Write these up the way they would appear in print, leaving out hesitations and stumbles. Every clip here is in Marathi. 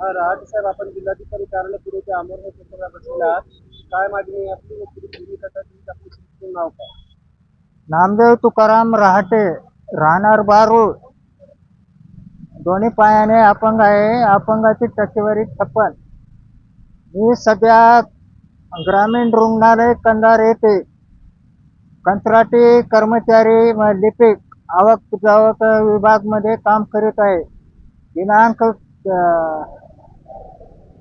हा रहाटे साहेब, आपण जिल्हाधिकारी कार्यालय ते आमरण उपोषणाला बसलेला आहात. काय मागणी आहे आपली? भूमिका काय तुमची? आपली संपूर्ण नाव काय? नामदेव तुकाराम रहाटे, राहणार बारूळ. दोन्ही पायाने अपंग आहे. अपंगाची टक्केवारी 56. मी सध्या ग्रामीण रुग्णालय कंधार येथे कंत्राटी कर्मचारी लिपिक आवक जावक विभाग मध्ये काम करीत आहे. दिनांक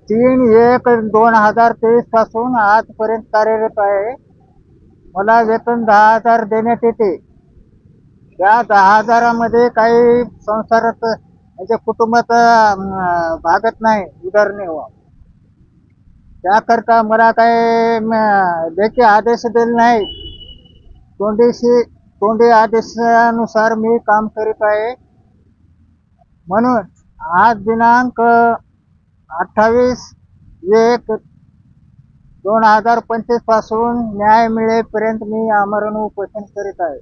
3/1/2023 पासून आजपर्यंत कार्यरत आहे. मला वेतन 10,000 देण्यात येते. त्या 10,000मध्ये काही संसारात म्हणजे कुटुंबात भागत नाही उदरनिर्वाह. त्याकरता मला काही लेखी आदेश दिले नाही. तोंडी आदेशानुसार मी काम करीत आहे. म्हणून आज दिनांक 28/1/2025 पासून न्याय मिळेपर्यंत मी आमरण उपोषण करीत आहे.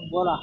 बोला.